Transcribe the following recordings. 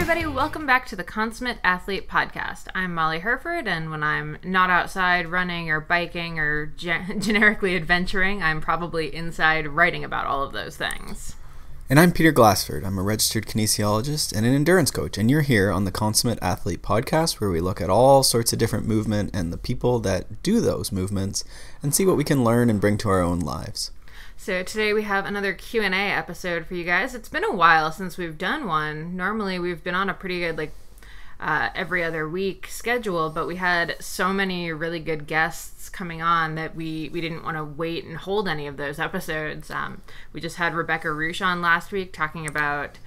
everybody, welcome back to the Consummate Athlete Podcast. I'm Molly Herford, and when I'm not outside running or biking or generically adventuring, I'm probably inside writing about all of those things. And I'm Peter Glassford. I'm a registered kinesiologist and an endurance coach, and you're here on the Consummate Athlete Podcast, where we look at all sorts of different movement and the people that do those movements and see what we can learn and bring to our own lives. So today we have another Q&A episode for you guys. It's been a while since we've done one. Normally we've been on a pretty good every other week schedule, but we had so many really good guests coming on that we didn't want to wait and hold any of those episodes. We just had Rebecca Roosh on last week talking about,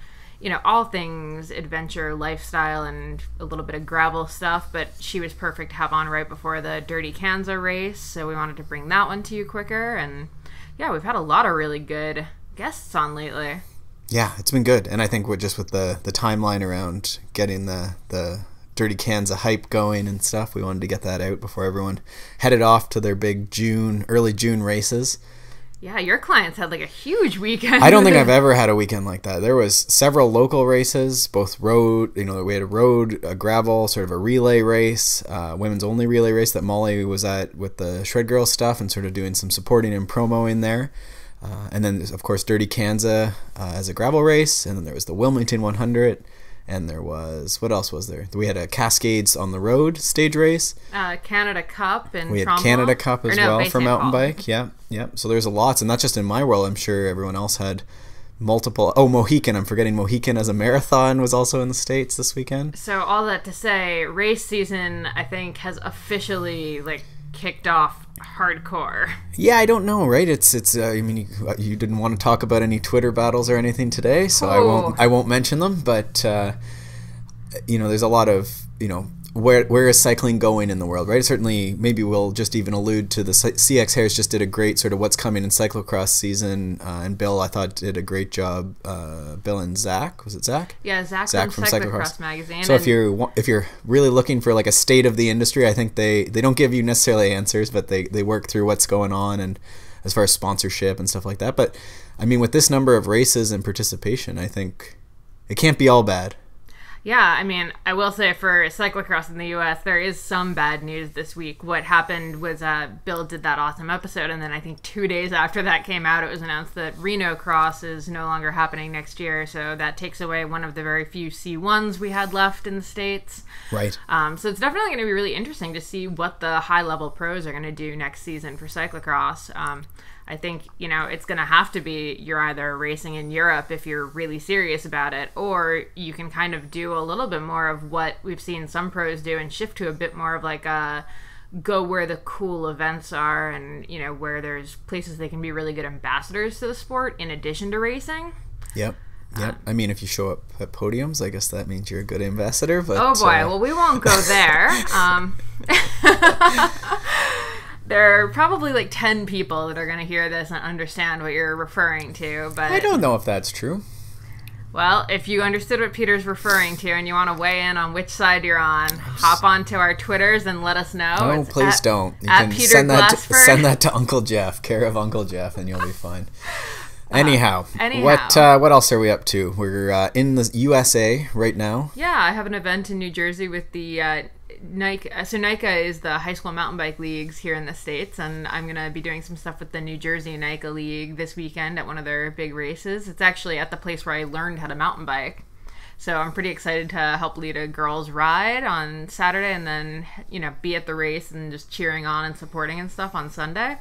all things adventure, lifestyle, and a little bit of gravel stuff, but she was perfect to have on right before the Dirty Kanza race, so we wanted to bring that one to you quicker. And yeah, we've had a lot of really good guests on lately. Yeah, it's been good. And I think with the timeline around getting the Dirty Kanza hype going and stuff, we wanted to get that out before everyone headed off to their big early June races. Yeah, your clients had a huge weekend. I don't think I've ever had a weekend like that. There was several local races, both road, we had a gravel, sort of a relay race, women's only relay race that Molly was at with the Shred Girl stuff and sort of doing some supporting and promo in there. And then, of course, Dirty Kanza as a gravel race. And then there was the Wilmington 100. And there was, what else was there? We had a Cascades on the Road stage race. Canada Cup and we had Trumbull. Canada Cup as well for mountain Falls. bike. Yeah. So there's a lot, and not just in my world. I'm sure everyone else had multiple. Oh, Mohican. I'm forgetting Mohican as a marathon was also in the States this weekend. So all that to say, race season, I think, has officially kicked off hardcore. Yeah, I don't know, right? It's you didn't want to talk about any Twitter battles or anything today, so I won't mention them, but there's a lot of, where is cycling going in the world, right? Certainly, maybe we'll just even allude to the CX Harris just did a great sort of what's coming in cyclocross season, and Bill, I thought, did a great job. Bill and Zach, was it Zach? Yeah, Zach from Cyclocross Magazine. So if you're really looking for a state of the industry, I think they don't give you necessarily answers, but they work through what's going on and as far as sponsorship and stuff like that. But I mean, with this number of races and participation, I think it can't be all bad. Yeah, I mean, I will say for cyclocross in the U.S., there is some bad news this week. What happened was Bill did that awesome episode, and then I think 2 days after that came out, it was announced that Reno Cross is no longer happening next year, so that takes away one of the very few C1s we had left in the States. Right. So it's definitely going to be really interesting to see what the high-level pros are going to do next season for cyclocross. I think, it's going to have to be you're either racing in Europe if you're really serious about it, or you can kind of do a little bit more of what we've seen some pros do and shift to a bit more of a go where the cool events are and, where there's places they can be really good ambassadors to the sport in addition to racing. Yep. I mean, if you show up at podiums, I guess that means you're a good ambassador. But, oh, boy. Well, we won't go there. There are probably 10 people that are going to hear this and understand what you're referring to, but I don't know if that's true. Well, if you understood what Peter's referring to and you want to weigh in on which side you're on, hop onto our Twitters and let us know. Oh, please don't. You at can Peter send Glassford. send that to Uncle Jeff, care of Uncle Jeff, and you'll be fine. Anyhow, what else are we up to? We're in the USA right now. Yeah, I have an event in New Jersey with the NICA. So NICA is the high school mountain bike leagues here in the States, and I'm going to be doing some stuff with the New Jersey NICA League this weekend at one of their big races. It's actually at the place where I learned how to mountain bike. So I'm pretty excited to help lead a girls' ride on Saturday and then, be at the race and just cheering on and supporting and stuff on Sunday.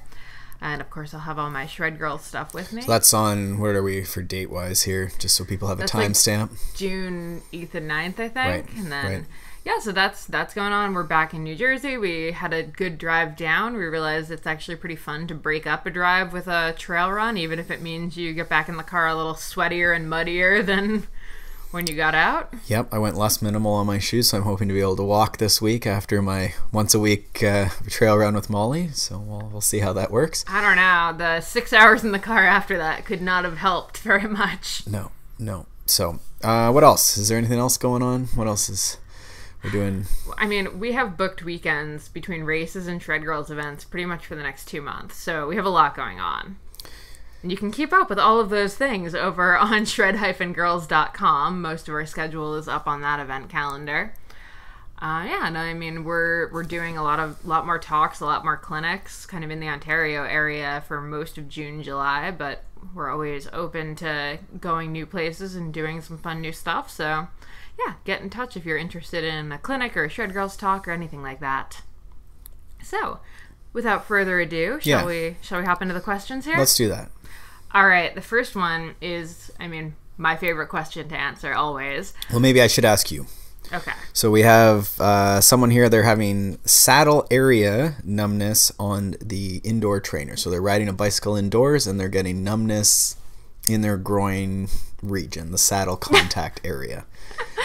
And, of course, I'll have all my Shred Girl stuff with me. So that's on, where are we for date-wise here, just so people have a timestamp? June 8th and 9th, I think. Right, and then, right. Yeah, so that's going on. We're back in New Jersey. We had a good drive down. We realized it's actually pretty fun to break up a drive with a trail run, even if it means you get back in the car a little sweatier and muddier than when you got out. Yep, I went less minimal on my shoes, so I'm hoping to be able to walk this week after my once-a-week trail run with Molly, so we'll see how that works. I don't know. The 6 hours in the car after that could not have helped very much. No. So, what else? Is there anything else going on? What else is we're doing? I mean, we have booked weekends between races and Shred Girls events pretty much for the next 2 months, so we have a lot going on. And you can keep up with all of those things over on shred-girls.com. Most of our schedule is up on that event calendar. I mean, we're doing a lot more talks, a lot more clinics, kind of in the Ontario area for most of June, July, but we're always open to going new places and doing some fun new stuff. So, yeah, get in touch if you're interested in a clinic or a Shred Girls talk or anything like that. So, without further ado, shall we hop into the questions here? Let's do that. All right, the first one is, I mean, my favorite question to answer always. Well, maybe I should ask you. Okay. So we have someone here, they're having saddle area numbness on the indoor trainer. So they're riding a bicycle indoors and they're getting numbness in their groin region, the saddle contact area.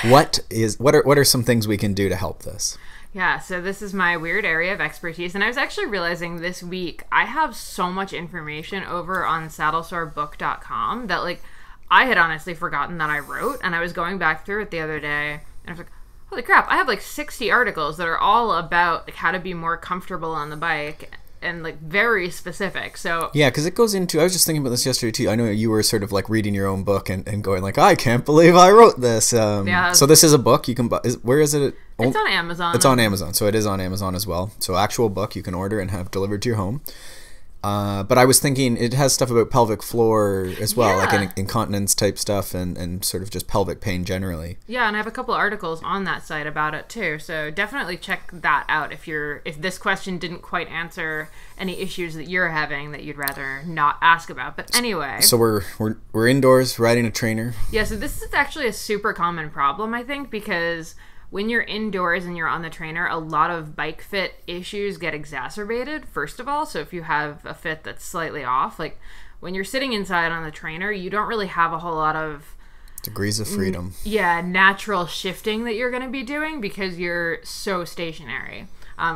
What are some things we can do to help this? Yeah, so this is my weird area of expertise, and I was actually realizing this week I have so much information over on saddlesorebook.com that, like, I had honestly forgotten that I wrote, and I was going back through it the other day, and I was like, holy crap, I have like 60 articles that are all about like how to be more comfortable on the bike and like very specific. So yeah, because it goes into, I was just thinking about this yesterday too. I know you were sort of like reading your own book and going like, I can't believe I wrote this. So this is a book you can buy. Where is it? It's on Amazon. It's on Amazon. So it is on Amazon as well. So actual book you can order and have delivered to your home. But I was thinking it has stuff about pelvic floor as well, like incontinence type stuff and sort of just pelvic pain generally. Yeah, and I have a couple articles on that site about it too. So definitely check that out if this question didn't quite answer any issues that you're having that you'd rather not ask about. But anyway. So we're indoors riding a trainer. Yeah, so this is actually a super common problem, I think, because when you're indoors and you're on the trainer, a lot of bike fit issues get exacerbated, first of all. So if you have a fit that's slightly off, like when you're sitting inside on the trainer, you don't really have a whole lot of degrees of freedom. Natural shifting that you're going to be doing because you're so stationary,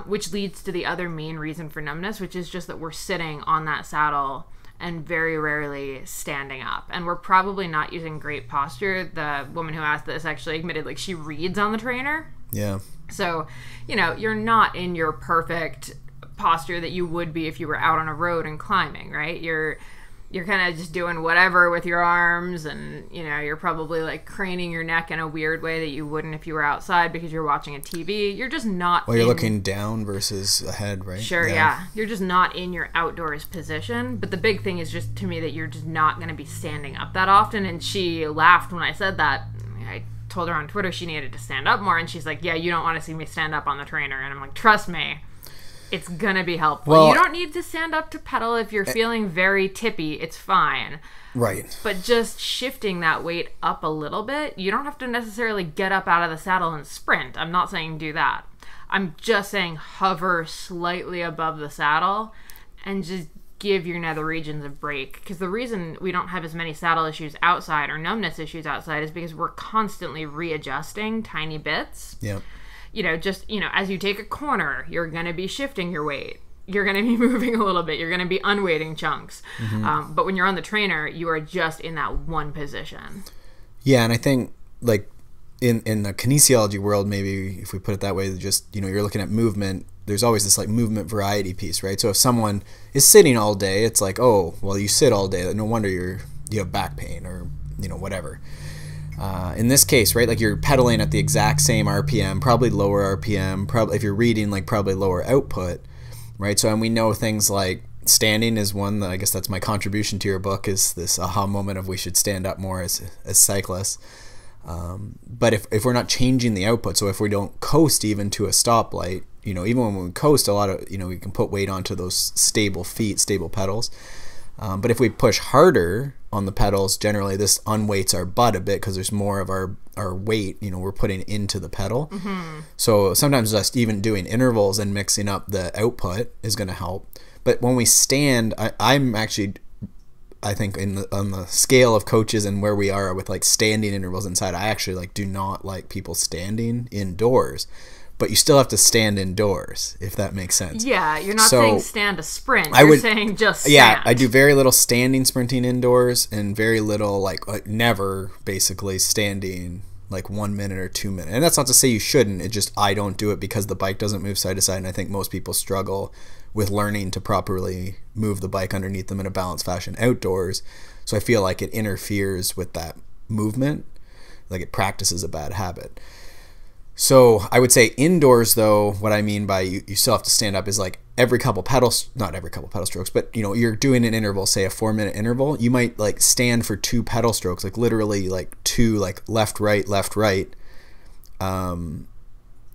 which leads to the other main reason for numbness, which is just that we're sitting on that saddle and very rarely standing up. And we're probably not using great posture. The woman who asked this actually admitted like she reads on the trainer. Yeah. So, you're not in your perfect posture that you would be if you were out on a road and climbing, right? You're kind of just doing whatever with your arms and, you're probably like craning your neck in a weird way that you wouldn't if you were outside because you're watching a TV. You're just not. Well, you're looking down versus ahead, right? Sure, yeah. You're just not in your outdoors position. But the big thing is just to me that you're just not going to be standing up that often. And she laughed when I said that. I told her on Twitter she needed to stand up more. And she's like, yeah, you don't want to see me stand up on the trainer. And I'm like, trust me. It's gonna be helpful. Well, you don't need to stand up to pedal if you're feeling very tippy. It's fine. Right. But just shifting that weight up a little bit, you don't have to necessarily get up out of the saddle and sprint. I'm not saying do that. I'm just saying hover slightly above the saddle and just give your nether regions a break. Because the reason we don't have as many saddle issues outside or numbness issues outside is because we're constantly readjusting tiny bits. Yep. As you take a corner, you're going to be shifting your weight. You're going to be moving a little bit. You're going to be unweighting chunks. Mm-hmm. But when you're on the trainer, you are just in that one position. Yeah, and I think, like, in the kinesiology world, maybe if we put it that way, just, you're looking at movement, there's always this, like, movement variety piece, right? So if someone is sitting all day, it's like, oh, well, you sit all day. No wonder you have back pain or, whatever. In this case, right, like you're pedaling at the exact same RPM, probably lower RPM, probably if you're reading, like probably lower output, right? So, and we know things like standing is one that I guess that's my contribution to your book is this aha moment of we should stand up more as cyclists. But if we're not changing the output, so if we don't coast even to a stoplight, even when we coast a lot of, we can put weight onto those stable feet, stable pedals. But if we push harder on the pedals, generally this unweights our butt a bit because there's more of our weight, we're putting into the pedal. Mm-hmm. So sometimes just even doing intervals and mixing up the output is going to help. But when we stand, I'm actually, I think on the scale of coaches and where we are with like standing intervals inside, I actually like do not like people standing indoors. But you still have to stand indoors, if that makes sense. Yeah, you're not saying stand a sprint. You're saying just stand. Yeah, I do very little standing sprinting indoors and very little, like never basically standing like 1 minute or 2 minutes. And that's not to say you shouldn't. It just I don't do it because the bike doesn't move side to side. And I think most people struggle with learning to properly move the bike underneath them in a balanced fashion outdoors. So I feel like it interferes with that movement, like it practices a bad habit. So I would say indoors, though, what I mean by you still have to stand up is like every couple pedals, not every couple pedal strokes, but you're doing an interval, say a 4-minute interval. You might like stand for 2 pedal strokes, like literally like 2, like left, right,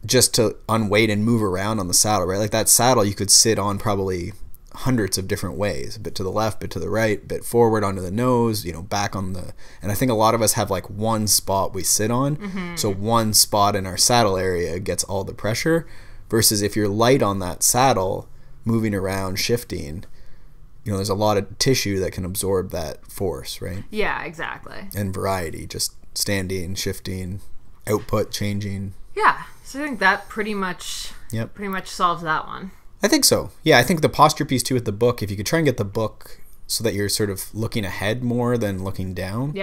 just to unweight and move around on the saddle, right? Like that saddle you could sit on probably hundreds of different ways, a bit to the left, bit to the right, bit forward onto the nose, back on the, and I think a lot of us have like one spot we sit on. Mm-hmm. So one spot in our saddle area gets all the pressure, versus if you're light on that saddle, moving around, shifting, there's a lot of tissue that can absorb that force, right? Yeah, exactly. And variety, just standing, shifting, output changing. Yeah, so I think that pretty much solves that one. I think so. Yeah, I think the posture piece too with the book, if you could try and get the book so that you're sort of looking ahead more than looking down,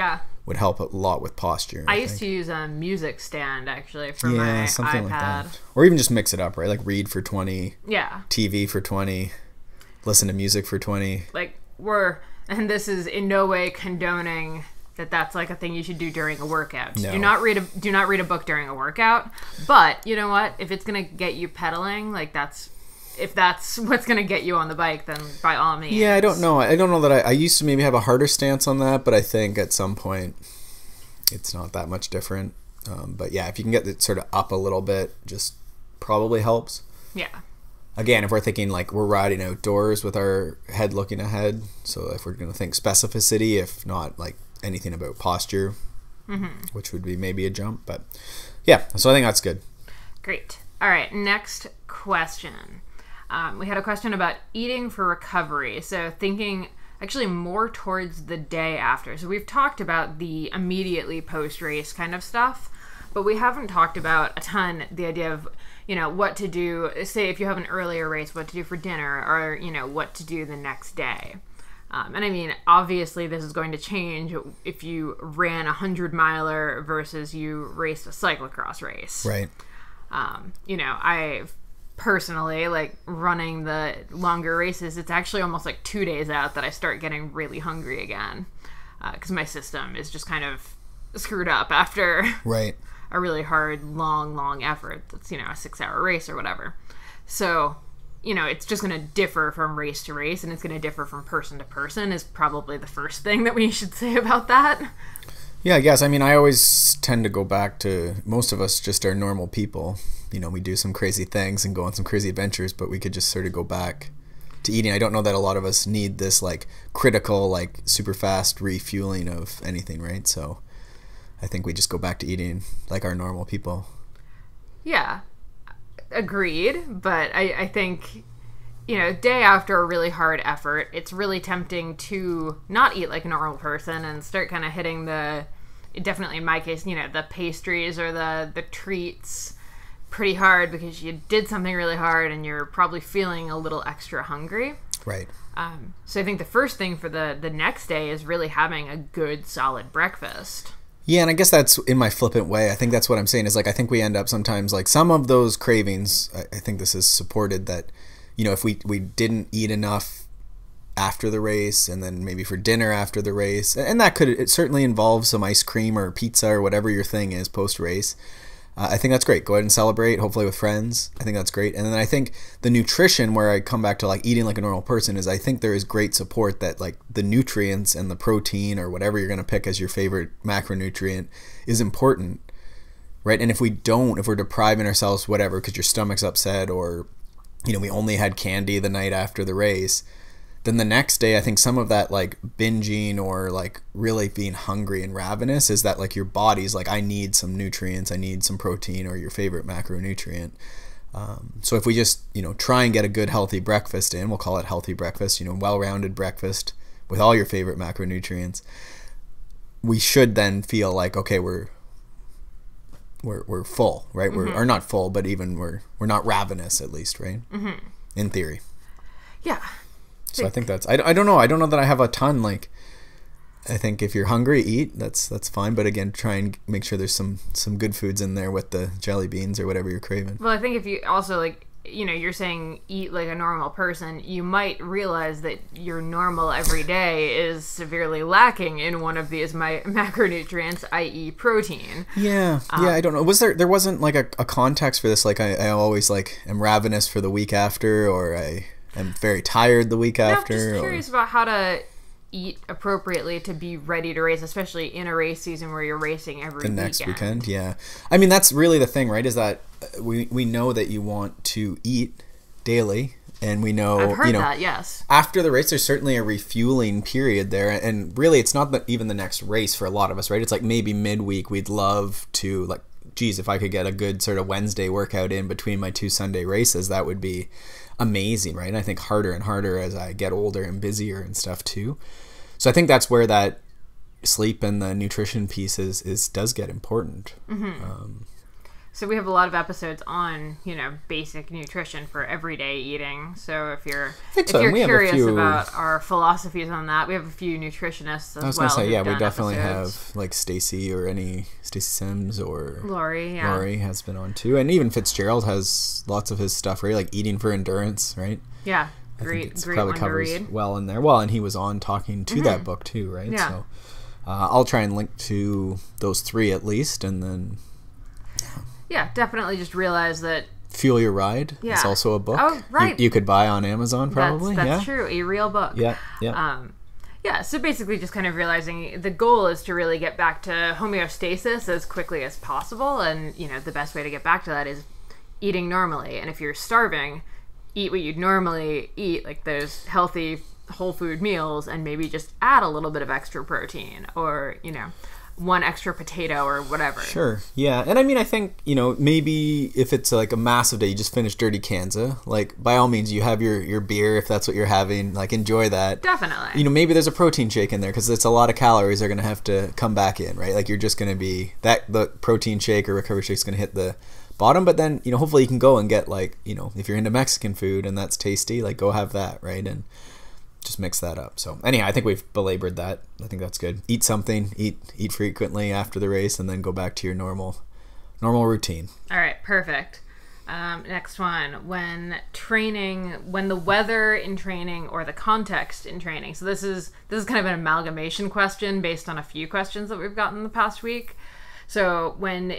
would help a lot with posture. I used to use a music stand actually for my something iPad. Like that. Or even just mix it up, right? Like read for 20, TV for 20, listen to music for 20. And this is in no way condoning that's like a thing you should do during a workout. No. Do not read a book during a workout. But you know what? If it's gonna get you pedaling, if that's what's going to get you on the bike, then by all means. Yeah, I don't know. I don't know that I used to maybe have a harder stance on that, but I think at some point it's not that much different. But yeah, if you can get it sort of up a little bit, just probably helps. Yeah. Again, if we're thinking like we're riding outdoors with our head looking ahead, so if we're going to think specificity, if not like anything about posture, which would be maybe a jump. But yeah, so I think that's good. Great. All right, next question. We had a question about eating for recovery. So thinking actually more towards the day after. So we've talked about the immediately post-race kind of stuff, but we haven't talked about a ton the idea of, what to do, say if you have an earlier race, what to do for dinner, or, what to do the next day. And I mean, obviously this is going to change if you ran a 100-miler versus you raced a cyclocross race. Right. I've personally, like running the longer races, it's actually almost like 2 days out that I start getting really hungry again, because my system is just kind of screwed up after a really hard, long effort that's, a 6-hour race or whatever. So, it's just going to differ from race to race, and it's going to differ from person to person is probably the first thing that we should say about that. Yeah, I guess. I mean, I always tend to go back to, most of us just are normal people. We do some crazy things and go on some crazy adventures, but we could just sort of go back to eating. I don't know that a lot of us need this like critical, like super fast refueling of anything, right? So I think we just go back to eating like our normal people. Yeah, agreed. But I think, day after a really hard effort, it's really tempting to not eat like a normal person and start kind of hitting definitely in my case, the pastries or the treats pretty hard because you did something really hard and you're probably feeling a little extra hungry. Right. So I think the first thing for the next day is really having a good, solid breakfast. Yeah, and I guess that's in my flippant way. I think that's what I'm saying is like I think we end up sometimes like some of those cravings, I think this is supported that, if we didn't eat enough after the race and then maybe for dinner after the race, and it certainly involves some ice cream or pizza or whatever your thing is post-race. I think that's great. Go ahead and celebrate, hopefully with friends. I think that's great. And then I think the nutrition, where I come back to like eating like a normal person, is I think there is great support that like the nutrients and the protein or whatever you're going to pick as your favorite macronutrient is important, right? And if we're depriving ourselves whatever because your stomach's upset or, we only had candy the night after the race, then the next day I think some of that like binging or like really being hungry and ravenous is that like your body's like, I need some nutrients, I need some protein or your favorite macronutrient. So if we just try and get a good healthy breakfast in, we'll call it healthy breakfast, well-rounded breakfast with all your favorite macronutrients, we should then feel like, okay, we're full, right? Mm-hmm. We're not full, but even we're not ravenous at least, right? Mm-hmm. In theory. Yeah. So I think that's, I don't know. I don't know that I have a ton. Like, I think if you're hungry, eat. That's fine. But again, try and make sure there's some good foods in there with the jelly beans or whatever you're craving. Well, I think if you also like you're saying eat like a normal person, you might realize that your normal every day is severely lacking in one of these macronutrients, i.e. protein. Yeah. I don't know. There wasn't like a context for this? Like I always like am ravenous for the week after, or I am very tired the week after. I'm just curious about how to eat appropriately to be ready to race, especially in a race season where you're racing every weekend. The next weekend, yeah. I mean, that's really the thing, right? Is that we know that you want to eat daily, and we know, I've heard that, yes. After the race, there's certainly a refueling period there, and really, it's not even the next race for a lot of us, right? It's like maybe midweek, we'd love to, like, geez, if I could get a good sort of Wednesday workout in between my 2 Sunday races, that would be amazing, right? And I think harder and harder as I get older and busier and stuff too. So I think that's where that sleep and the nutrition piece does get important. Mm-hmm. So we have a lot of episodes on, basic nutrition for everyday eating. So if you're curious about our philosophies on that, we have a few nutritionists as well. I was going to say, yeah, we definitely have like Stacey Sims or Lori. Yeah. Lori has been on too. And even Fitzgerald has lots of his stuff, right? Like eating for endurance, right? Yeah. Great one to read. Well in there. Well, and he was on talking to that book too, right? Yeah. So I'll try and link to those 3 at least, and then... Yeah, definitely just realize that... Fuel Your Ride is also a book. Oh, right. You could buy on Amazon, probably. That's true. A real book. Yeah. Yeah, so basically just kind of realizing the goal is to really get back to homeostasis as quickly as possible. And, the best way to get back to that is eating normally. And if you're starving, eat what you'd normally eat, like those healthy whole food meals, and maybe just add a little bit of extra protein or, 1 extra potato or whatever. Sure. Yeah. And I mean, I think, maybe if it's like a massive day, you just finished Dirty Kanza, like by all means you have your beer if that's what you're having, like enjoy that. Definitely. Maybe there's a protein shake in there because it's a lot of calories are going to have to come back in, right? Like you're just going to be the protein shake or recovery shake is going to hit the bottom, but then, hopefully you can go and get like, if you're into Mexican food and that's tasty, like go have that, right? And just mix that up. So anyhow, I think we've belabored that. I think that's good. Eat something, eat frequently after the race, and then go back to your normal routine. All right, perfect. Next one, when the weather in training or the context in training. So this is kind of an amalgamation question based on a few questions that we've gotten the past week. So when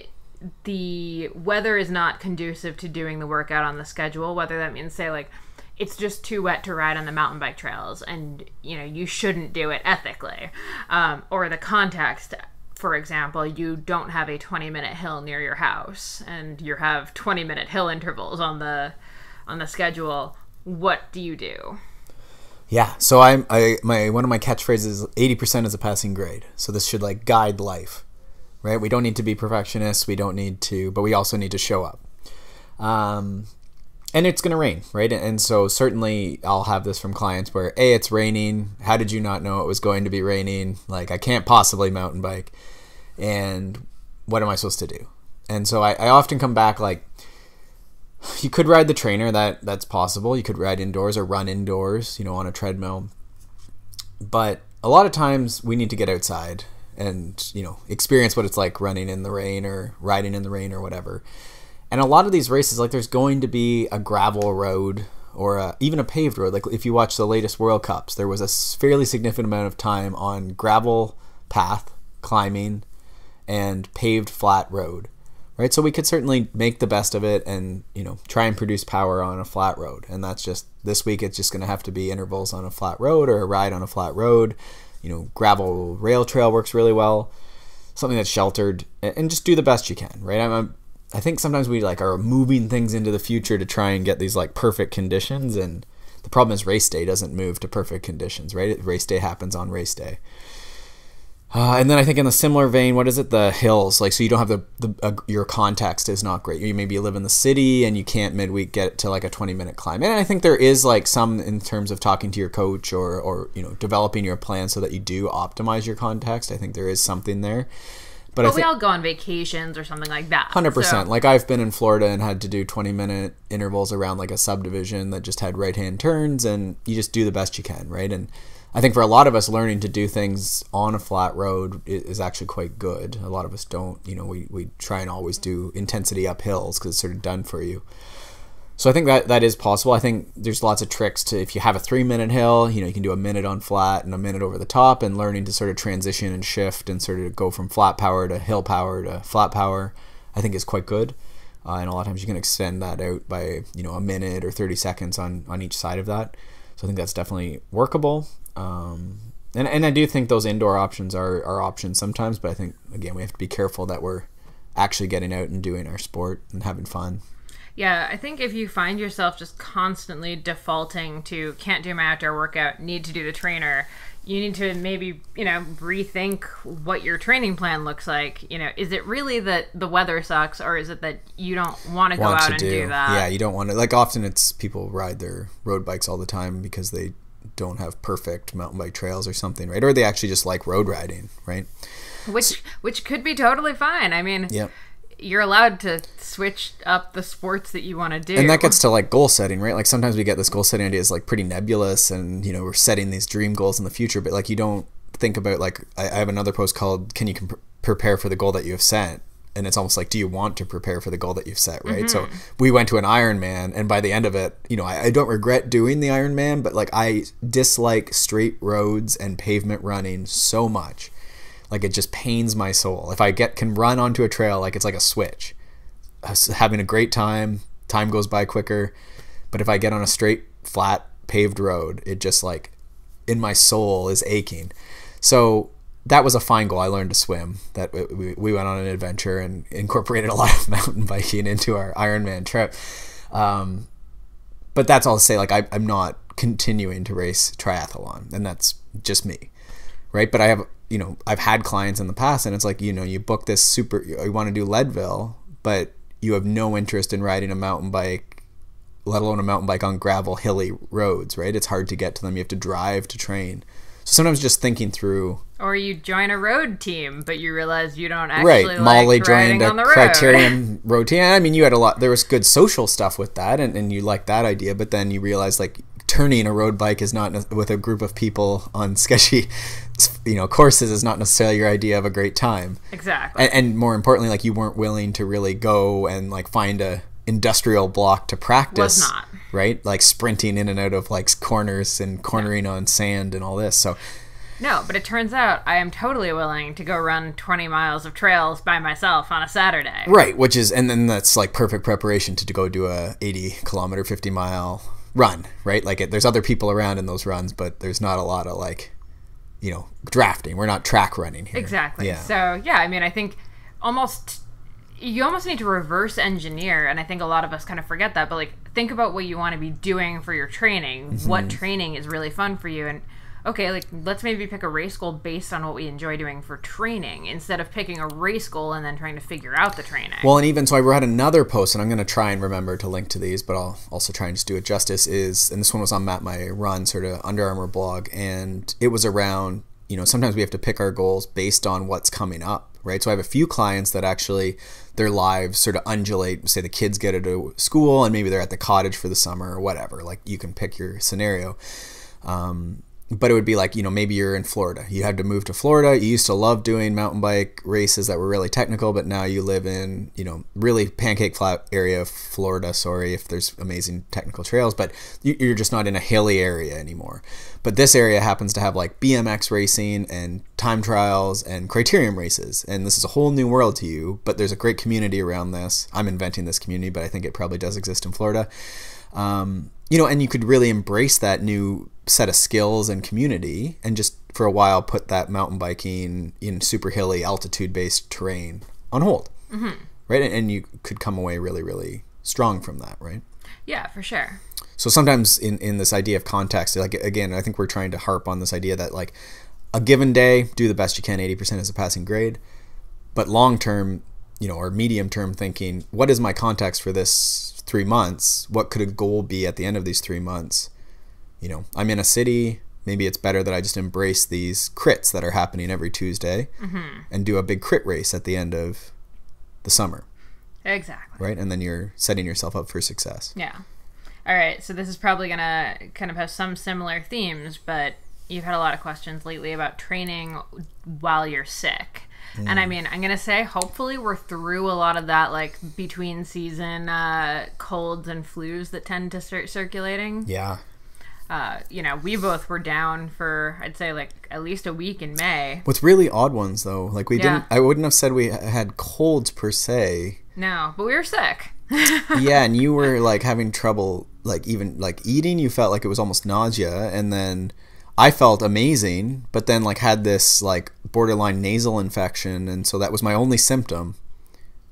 the weather is not conducive to doing the workout on the schedule, whether that means, say, like, it's just too wet to ride on the mountain bike trails and, you shouldn't do it ethically. Or the context, for example, you don't have a 20-minute hill near your house and you have 20-minute hill intervals on the schedule. What do you do? Yeah, so one of my catchphrases is 80% is a passing grade. So this should like guide life, right? We don't need to be perfectionists. But we also need to show up. And it's going to rain, right? And so certainly I'll have this from clients where, A, it's raining. How did you not know it was going to be raining? Like, I can't possibly mountain bike. And what am I supposed to do? And so I often come back like, you could ride the trainer. That's possible. You could ride indoors or run indoors, on a treadmill. But a lot of times we need to get outside and, experience what it's like running in the rain or riding in the rain or whatever. And a lot of these races, like there's going to be a gravel road or even a paved road. Like if you watch the latest World Cups, there was a fairly significant amount of time on gravel path, climbing, and paved flat road, right? So we could certainly make the best of it and, try and produce power on a flat road. And that's just, this week it's just going to have to be intervals on a flat road or a ride on a flat road. Gravel rail trail works really well, something that's sheltered, and just do the best you can, right? I think sometimes we are moving things into the future to try and get these like perfect conditions, and the problem is race day doesn't move to perfect conditions, right? Race day happens on race day. And then I think in a similar vein, what is it? The hills, like, so you don't have your context is not great. You maybe live in the city and you can't midweek get to like a 20-minute climb. And I think there is like some in terms of talking to your coach or developing your plan so that you do optimize your context. I think there is something there. But we all go on vacations or something like that. 100%. So. Like I've been in Florida and had to do 20-minute intervals around like a subdivision that just had right-hand turns, and you just do the best you can, right? And I think for a lot of us, learning to do things on a flat road is actually quite good. A lot of us don't. We try and always do intensity up hills because it's sort of done for you. So I think that is possible. I think there's lots of tricks to, if you have a 3-minute hill, you can do a minute on flat and a minute over the top, and learning to sort of transition and shift and sort of go from flat power to hill power to flat power, I think is quite good. And a lot of times you can extend that out by, a minute or 30 seconds on each side of that. So I think that's definitely workable. And I do think those indoor options are options sometimes, but I think, again, we have to be careful that we're actually getting out and doing our sport and having fun. Yeah, I think if you find yourself just constantly defaulting to can't do my outdoor workout, need to do the trainer, you need to maybe, rethink what your training plan looks like. Is it really that the weather sucks, or is it that you don't want to go out and do that? Yeah, you don't want to. Like, often it's people ride their road bikes all the time because they don't have perfect mountain bike trails or something, right? Or they actually just like road riding, right? Which could be totally fine. I mean, yeah. You're allowed to switch up the sports that you want to do. And that gets to like goal setting, right? Like sometimes we get this goal setting idea is like pretty nebulous, and we're setting these dream goals in the future, but like you don't think about, like, I have another post called "Can you prepare for the goal that you have set?" And it's almost like, do you want to prepare for the goal that you've set, right? So we went to an Ironman, and by the end of it, I don't regret doing the Ironman, but like I dislike straight roads and pavement running so much. Like, it just pains my soul. If I can run onto a trail, like, it's like a switch. Having a great time goes by quicker. But if I get on a straight, flat, paved road, it just, like, in my soul is aching. So that was a fine goal. I learned to swim. That we went on an adventure and incorporated a lot of mountain biking into our Ironman trip. But that's all to say, like, I'm not continuing to race triathlon, and that's just me, right? But I have... I've had clients in the past, and it's like, you book this you want to do Leadville, but you have no interest in riding a mountain bike, let alone a mountain bike on gravel, hilly roads, right? It's hard to get to them. You have to drive to train. So sometimes just thinking through. Or you join a road team, but you realize you don't actually like Molly riding joined on the a road. Criterium road team. I mean, you had there was good social stuff with that, and you liked that idea, but then you realize, like, turning a road bike is not with a group of people on sketchy courses is not necessarily your idea of a great time. Exactly. And more importantly, like, you weren't willing to really go and like find a industrial block to practice. Was not. Right? Like sprinting in and out of like corners and cornering on sand and all this. So no, but it turns out I am totally willing to go run 20 miles of trails by myself on a Saturday. Right, and then that's like perfect preparation to go do a 80 kilometer, 50 mile run, right? Like there's other people around in those runs, but there's not a lot of like, drafting. We're not track running here. Exactly. Yeah. So yeah, I mean, I think you almost need to reverse engineer, and I think a lot of us kind of forget that, but like think about what you want to be doing for your training. Mm-hmm. What training is really fun for you, and okay, like let's maybe pick a race goal based on what we enjoy doing for training instead of picking a race goal and then trying to figure out the training. Well, and even so, I read another post, and I'm going to try and remember to link to these, but I'll also try and just do it justice, and this one was on Matt My Run, sort of Under Armour blog, and it was around, sometimes we have to pick our goals based on what's coming up, right? So I have a few clients that actually their lives sort of undulate. Say the kids get into school and maybe they're at the cottage for the summer or whatever. Like you can pick your scenario. But it would be like, maybe you're in Florida. You had to move to Florida. You used to love doing mountain bike races that were really technical, but now you live in, really pancake flat area of Florida. Sorry if there's amazing technical trails, but you're just not in a hilly area anymore. But this area happens to have like BMX racing and time trials and criterium races. And this is a whole new world to you, but there's a great community around this. I'm inventing this community, but I think it probably does exist in Florida. And you could really embrace that new set of skills and community and just for a while put that mountain biking in super hilly altitude-based terrain on hold. Mm-hmm. Right? And you could come away really, really strong from that, right? Yeah, for sure. So sometimes in this idea of context, like, again, I think we're trying to harp on this idea that like a given day, do the best you can, 80% is a passing grade. But long-term, or medium-term thinking, what is my context for this 3 months? What could a goal be at the end of these 3 months? I'm in a city. Maybe it's better that I just embrace these crits that are happening every Tuesday and do a big crit race at the end of the summer. Exactly. Right? And then you're setting yourself up for success. Yeah. All right. So this is probably going to kind of have some similar themes, but you've had a lot of questions lately about training while you're sick. And I mean, I'm gonna say hopefully we're through a lot of that like between season colds and flus that tend to start circulating. Yeah. You know, we both were down for, I'd say, like at least a week in May. With really odd ones though, like I wouldn't have said we had colds per se. No, but we were sick. Yeah, and you were like having trouble, like even like eating. You felt like it was almost nausea, and then I felt amazing, but then like had this like borderline nasal infection, and so that was my only symptom.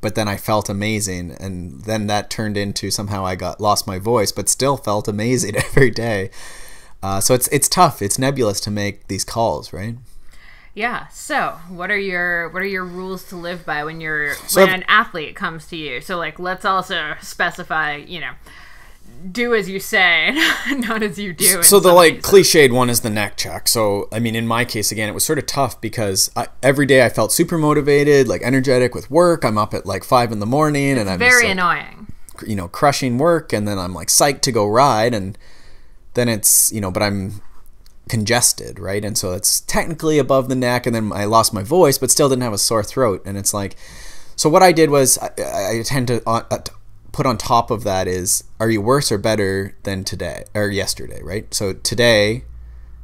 But then I felt amazing, and then that turned into somehow I lost my voice, but still felt amazing every day. So it's tough. It's nebulous to make these calls, right? Yeah. So, what are your rules to live by when an athlete comes to you? So, like, let's also specify, you know, do as you say, not as you do. So the like cliched one is the neck check. So I mean, in my case, again, it was sort of tough because every day I felt super motivated, like energetic with work. I'm up at like 5 a.m. and I'm very just, annoying. You know, crushing work, and then I'm like psyched to go ride, and then it's, you know, but I'm congested, right? And so it's technically above the neck, and then I lost my voice, but still didn't have a sore throat. And it's like, so what I did was I tend to put on top of that is, are you worse or better than today or yesterday, right? So today,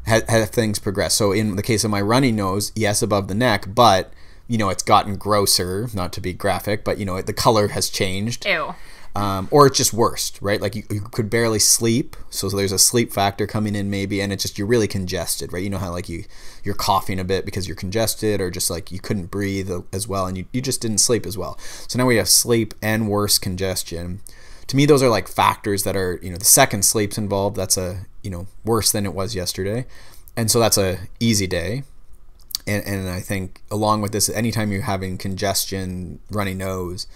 have things progressed? So in the case of my runny nose, yes, above the neck, but, you know, it's gotten grosser, not to be graphic, but, you know, the color has changed. Ew. Or it's just worse, right? Like you could barely sleep, so there's a sleep factor coming in maybe, and it's just you're really congested, right? You know how like you're coughing a bit because you're congested, or just like you couldn't breathe as well, and you just didn't sleep as well. So now we have sleep and worse congestion. To me, those are like factors that are, you know, the second sleep's involved. That's worse than it was yesterday, and so that's a easy day. And I think along with this, anytime you're having congestion, runny nose,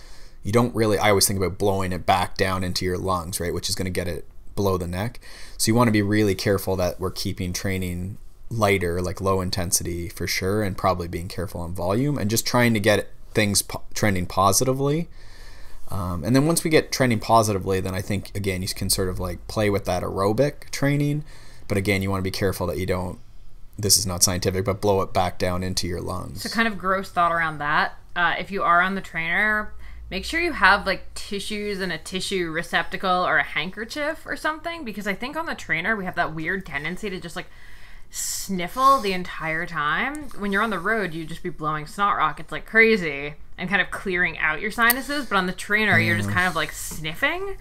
you don't really, I always think about blowing it back down into your lungs, right? Which is going to get it below the neck. So you want to be really careful that we're keeping training lighter, like low intensity for sure, and probably being careful on volume and just trying to get things trending positively. And then once we get trending positively, then I think, again, you can sort of like play with that aerobic training. But again, you want to be careful that you don't, this is not scientific, but blow it back down into your lungs. So kind of gross thought around that. If you are on the trainer, make sure you have like tissues and a tissue receptacle or a handkerchief or something, because I think on the trainer we have that weird tendency to just like sniffle the entire time. When you're on the road, you just be blowing snot rockets like crazy and kind of clearing out your sinuses, but on the trainer you're just kind of like sniffing.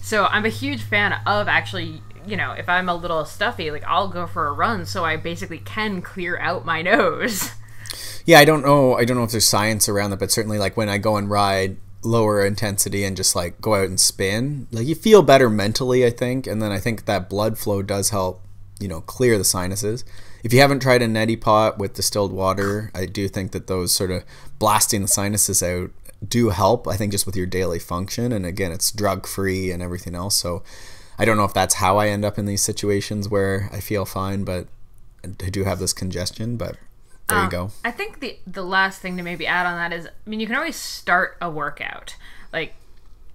So I'm a huge fan of actually, you know, if I'm a little stuffy, like I'll go for a run so I basically can clear out my nose. Yeah, I don't know if there's science around that, but certainly like when I go and ride lower intensity and just like go out and spin, like you feel better mentally, I think. And then I think that blood flow does help, you know, clear the sinuses. If you haven't tried a neti pot with distilled water, I do think that those sort of blasting the sinuses out do help, I think, just with your daily function. And again, it's drug free and everything else. So I don't know if that's how I end up in these situations where I feel fine, but I do have this congestion, but there you go. I think the last thing to maybe add on that is, I mean, you can always start a workout, like,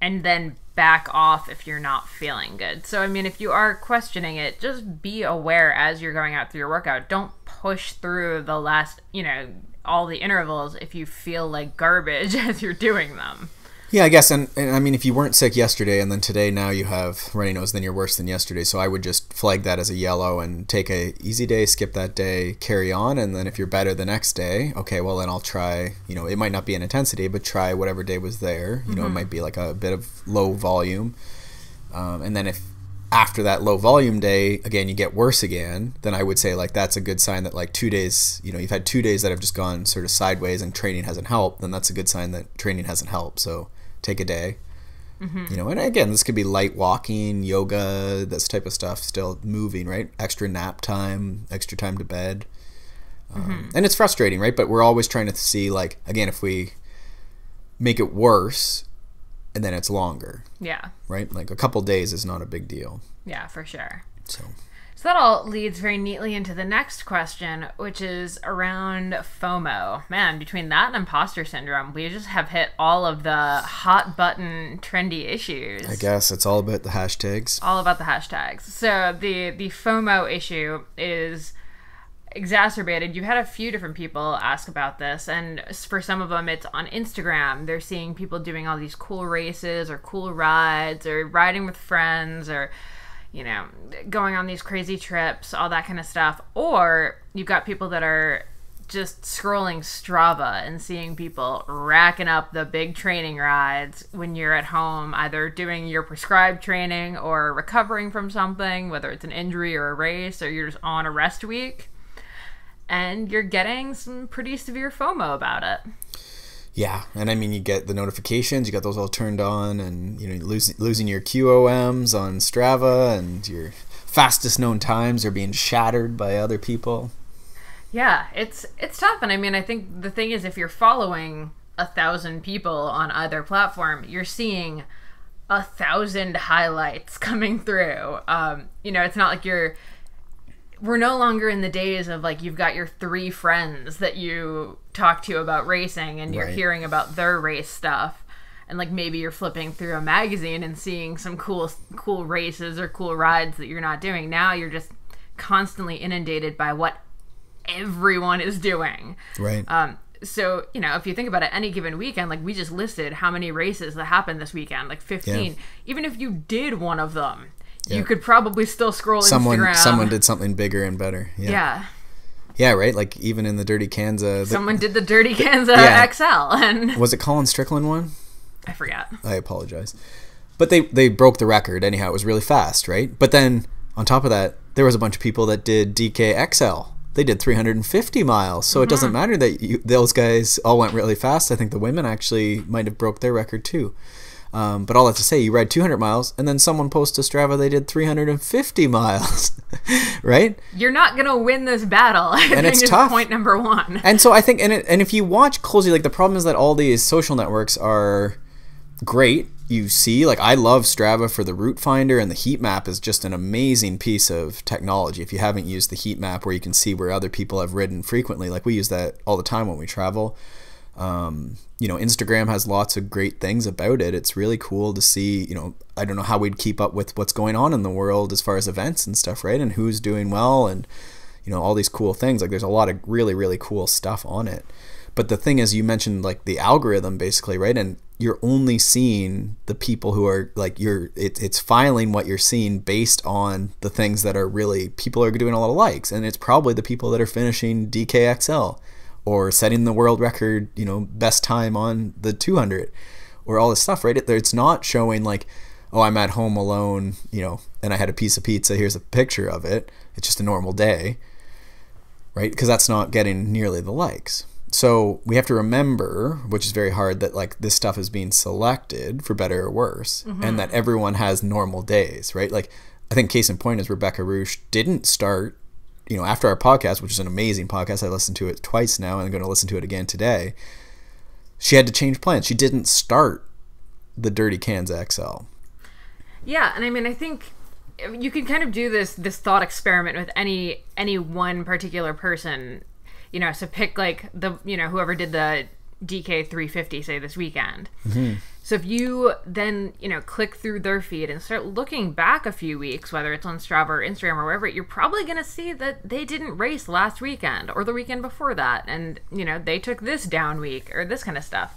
and then back off if you're not feeling good. So, I mean, if you are questioning it, just be aware as you're going out through your workout. Don't push through the last, you know, all the intervals if you feel like garbage as you're doing them. Yeah, I guess, and I mean, if you weren't sick yesterday and then today now you have runny nose, then you're worse than yesterday. So I would just flag that as a yellow and take a easy day, skip that day, carry on, and then if you're better the next day, okay, well then I'll try, you know, it might not be an intensity, but try whatever day was there. You know, it might be like a bit of low volume. And then if after that low volume day, again, you get worse again, then I would say like that's a good sign that like 2 days, you know, you've had 2 days that have just gone sort of sideways and training hasn't helped, then that's a good sign that training hasn't helped. So take a day, you know, and again, this could be light walking, yoga, this type of stuff, still moving, right? Extra nap time, extra time to bed. And it's frustrating, right? But we're always trying to see, like, again, if we make it worse and then it's longer. Yeah. Right? Like a couple days is not a big deal. Yeah, for sure. So that all leads very neatly into the next question, which is around FOMO. Man, between that and imposter syndrome, we just have hit all of the hot button trendy issues. I guess it's all about the hashtags. All about the hashtags. So the FOMO issue is, exacerbated. You've had a few different people ask about this, and for some of them it's on Instagram. They're seeing people doing all these cool races or cool rides or riding with friends or, you know, going on these crazy trips, all that kind of stuff. Or you've got people that are just scrolling Strava and seeing people racking up the big training rides when you're at home, either doing your prescribed training or recovering from something, whether it's an injury or a race, or you're just on a rest week, and you're getting some pretty severe FOMO about it. Yeah, and I mean, you get the notifications, you got those all turned on, and you know, losing your QOMs on Strava, and your fastest known times are being shattered by other people. Yeah, it's tough. And I mean, I think the thing is, if you're following 1,000 people on either platform, you're seeing 1,000 highlights coming through. You know, it's not like we're no longer in the days of like, you've got your 3 friends that you talk to about racing and you're hearing about their race stuff. And like, maybe you're flipping through a magazine and seeing some cool races or cool rides that you're not doing. Now you're just constantly inundated by what everyone is doing. Right. So, you know, if you think about it, any given weekend, like we just listed how many races that happened this weekend, like 15. Yeah. Even if you did one of them, you could probably still scroll Instagram. Someone did something bigger and better. Yeah. Yeah, right? Like even in the Dirty Kanza. Someone did the Dirty Kanza XL. And was it Colin Strickland one? I forgot. I apologize. But they broke the record anyhow. It was really fast, right? But then on top of that, there was a bunch of people that did DKXL. They did 350 miles. So it doesn't matter that those guys all went really fast. I think the women actually might have broke their record too. But all that to say, you ride 200 miles and then someone posts to Strava they did 350 miles, right? You're not going to win this battle. And it's tough. Point number 1. And so I think, and if you watch closely, like the problem is that all these social networks are great. You see, like I love Strava for the route finder, and the heat map is just an amazing piece of technology. If you haven't used the heat map where you can see where other people have ridden frequently, like we use that all the time when we travel. You know, Instagram has lots of great things about it. It's really cool to see, you know, I don't know how we'd keep up with what's going on in the world as far as events and stuff, right? And who's doing well and, you know, all these cool things. Like there's a lot of really, really cool stuff on it. But the thing is, you mentioned like the algorithm basically, right? And you're only seeing the people who are like, it's filing what you're seeing based on the things that are really, people are doing a lot of likes. And it's probably the people that are finishing DKXL or setting the world record, you know, best time on the 200 or all this stuff, right? It's not showing like, oh, I'm at home alone, you know, and I had a piece of pizza. Here's a picture of it. It's just a normal day, right? Because that's not getting nearly the likes. So we have to remember, which is very hard, that like this stuff is being selected for better or worse, and that everyone has normal days, right? Like I think case in point is Rebecca Roosh didn't start, you know, after our podcast, which is an amazing podcast. I listened to it twice now and I'm going to listen to it again today. She had to change plans. She didn't start the Dirty Kanza XL. Yeah, and I mean, I think you can kind of do this thought experiment with any one particular person. You know, so pick like whoever did the DK 350, say this weekend. So if you then, you know, click through their feed and start looking back a few weeks, whether it's on Strava or Instagram or wherever, you're probably going to see that they didn't race last weekend or the weekend before that. And, you know, they took this down week or this kind of stuff.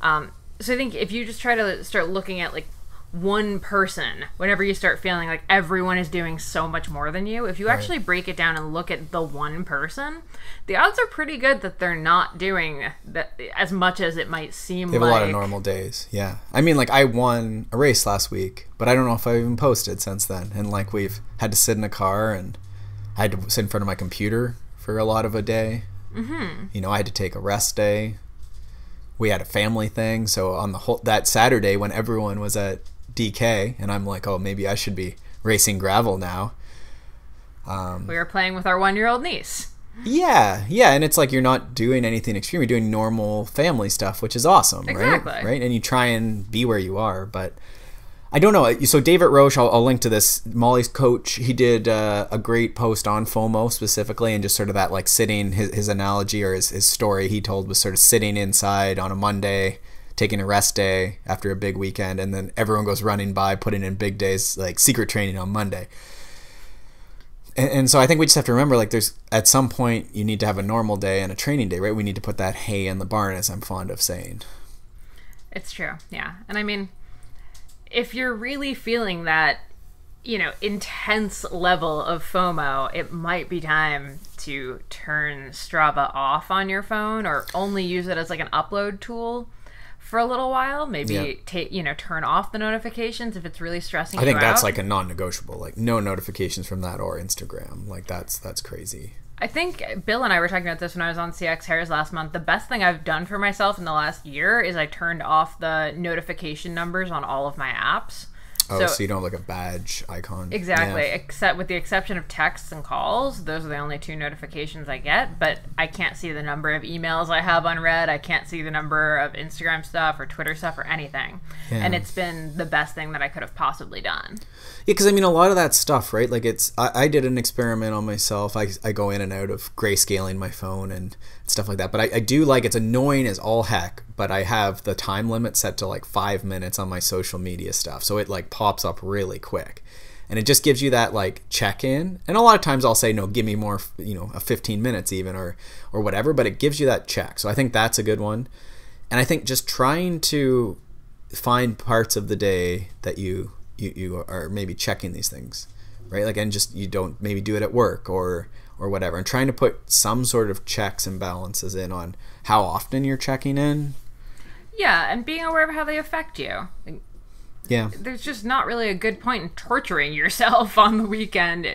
So I think if you just try to start looking at like one person, whenever you start feeling like everyone is doing so much more than you, if you actually break it down and look at the one person, the odds are pretty good that they're not doing that as much as it might seem. They have a lot of normal days. Yeah, I mean, like I won a race last week, but I don't know if I've even posted since then. And like we've had to sit in a car and I had to sit in front of my computer for a lot of a day. You know, I had to take a rest day. We had a family thing, so on that Saturday when everyone was at DK, and I'm like, oh, maybe I should be racing gravel now. We were playing with our 1-year-old niece. Yeah, and it's like you're not doing anything extreme. You're doing normal family stuff, which is awesome, exactly. Right? And you try and be where you are, but I don't know. So David Roche, I'll link to this. Molly's coach, he did a great post on FOMO specifically, and just sort of that like sitting, his analogy or his story he told was sort of sitting inside on a Monday, taking a rest day after a big weekend, and then everyone goes running by, putting in big days like secret training on Monday. And so I think we just have to remember, like, there's at some point you need to have a normal day and a training day, right? We need to put that hay in the barn, as I'm fond of saying. It's true, yeah. And I mean, if you're really feeling that, intense level of FOMO, it might be time to turn Strava off on your phone or only use it as like an upload tool for a little while. Maybe turn off the notifications if it's really stressing you out. I think that's like a non-negotiable, like no notifications from that or Instagram. Like that's crazy. I think Bill and I were talking about this when I was on CX Hairs last month. The best thing I've done for myself in the last year is I turned off the notification numbers on all of my apps. Oh, so you don't have like a badge icon. Exactly. Yeah. Except with the exception of texts and calls, those are the only two notifications I get. But I can't see the number of emails I have unread. I can't see the number of Instagram stuff or Twitter stuff or anything. Yeah. And it's been the best thing that I could have possibly done. Yeah, because I mean, a lot of that stuff, right? Like I did an experiment on myself. I go in and out of grayscaling my phone and stuff like that. But I do like, it's annoying as all heck, but I have the time limit set to like 5 minutes on my social media stuff. So it like pops up really quick. And it just gives you that like check-in. And a lot of times I'll say, no, give me more, a 15 minutes even or whatever. But it gives you that check. So I think that's a good one. And I think just trying to find parts of the day that you are maybe checking these things, right? Like, and just you don't maybe do it at work or whatever, and trying to put some sort of checks and balances in on how often you're checking in. Yeah, and being aware of how they affect you. Yeah. There's just not really a good point in torturing yourself on the weekend,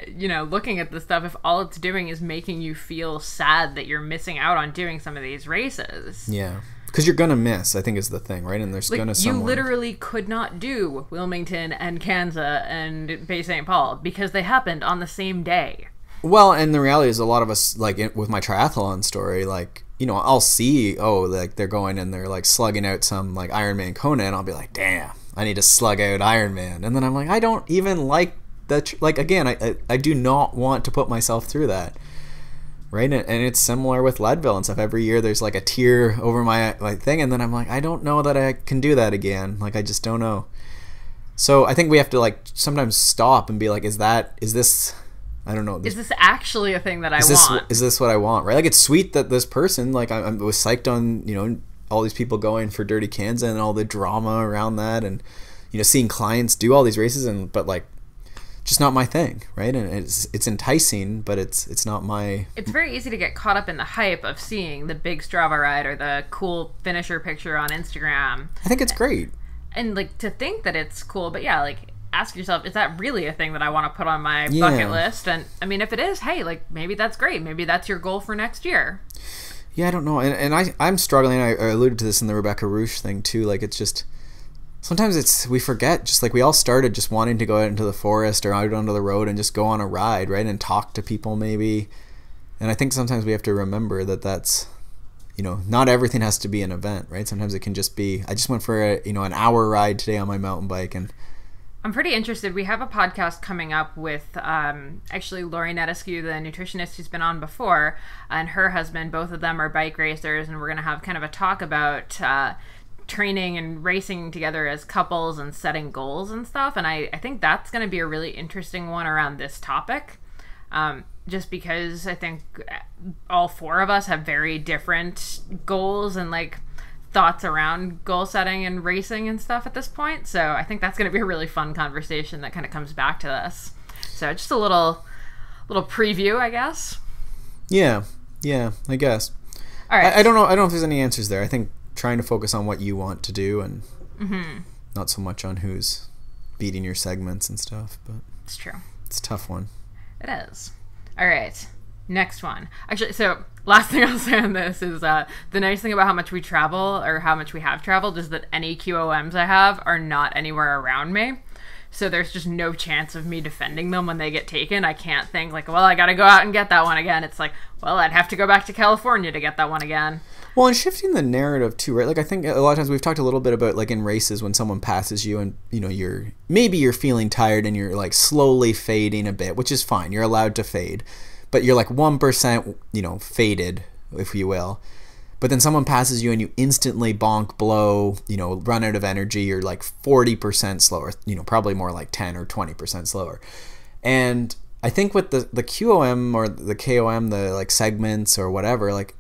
looking at this stuff if all it's doing is making you feel sad that you're missing out on doing some of these races. Yeah. Because you're going to miss, I think, is the thing, right? And there's going to someone... You literally could not do Wilmington and Kansas and Bay St. Paul because they happened on the same day. Well, and the reality is a lot of us, like with my triathlon story, like, I'll see, like they're going and they're like slugging out some like Ironman Kona, and I'll be like, damn, I need to slug out Ironman. And then I'm like, I don't even like that. Like, again, I do not want to put myself through that. Right, and it's similar with Leadville and stuff. Every year there's like a tier over my thing, and then I'm like, I don't know that I can do that again. Like, I just don't know. So I think we have to like sometimes stop and be like, is this, I don't know. Is this actually a thing that I want? Is this what I want? Right? Like, it's sweet that this person, like, I was psyched on, all these people going for Dirty Kansas and all the drama around that, and seeing clients do all these races, but like, just not my thing, right? And it's enticing, but it's not my... It's very easy to get caught up in the hype of seeing the big Strava ride or the cool finisher picture on Instagram. I think it's great. And like to think that it's cool, but yeah, like ask yourself, is that really a thing that I want to put on my bucket list? And I mean, if it is, hey, like maybe that's great. Maybe that's your goal for next year. Yeah, I don't know. And I'm struggling. I alluded to this in the Rebecca Rusch thing too. Like, it's just... Sometimes we forget, just like we all started just wanting to go out into the forest or out onto the road and just go on a ride, right? And talk to people maybe. And I think sometimes we have to remember that that's, not everything has to be an event, right? Sometimes it can just be, I just went for an hour ride today on my mountain bike. And I'm pretty interested. We have a podcast coming up with actually Lori Netescu, the nutritionist who's been on before, and her husband. Both of them are bike racers, and we're going to have kind of a talk about training and racing together as couples and setting goals and stuff. And I think that's going to be a really interesting one around this topic, just because I think all four of us have very different goals and like thoughts around goal setting and racing and stuff at this point. So I think that's going to be a really fun conversation that kind of comes back to this. So just a little preview, I guess. Yeah, I guess. All right. I don't know if there's any answers there. I think trying to focus on what you want to do and not so much on who's beating your segments and stuff. But it's true. It's a tough one. It is. All right. Next one. Actually, so last thing I'll say on this is the nice thing about how much we travel or how much we have traveled is that any QOMs I have are not anywhere around me. So there's just no chance of me defending them when they get taken. I can't think like, well, I got to go out and get that one again. It's like, well, I'd have to go back to California to get that one again. Well, and shifting the narrative too, right? Like, I think a lot of times we've talked a little bit about like in races when someone passes you and you're feeling tired and you're like slowly fading a bit, which is fine. You're allowed to fade, but you're like 1%, faded, if you will. But then someone passes you and you instantly bonk, blow, run out of energy. You're like 40% slower, probably more like 10 or 20% slower. And I think with the QOM or the KOM, the like segments or whatever, like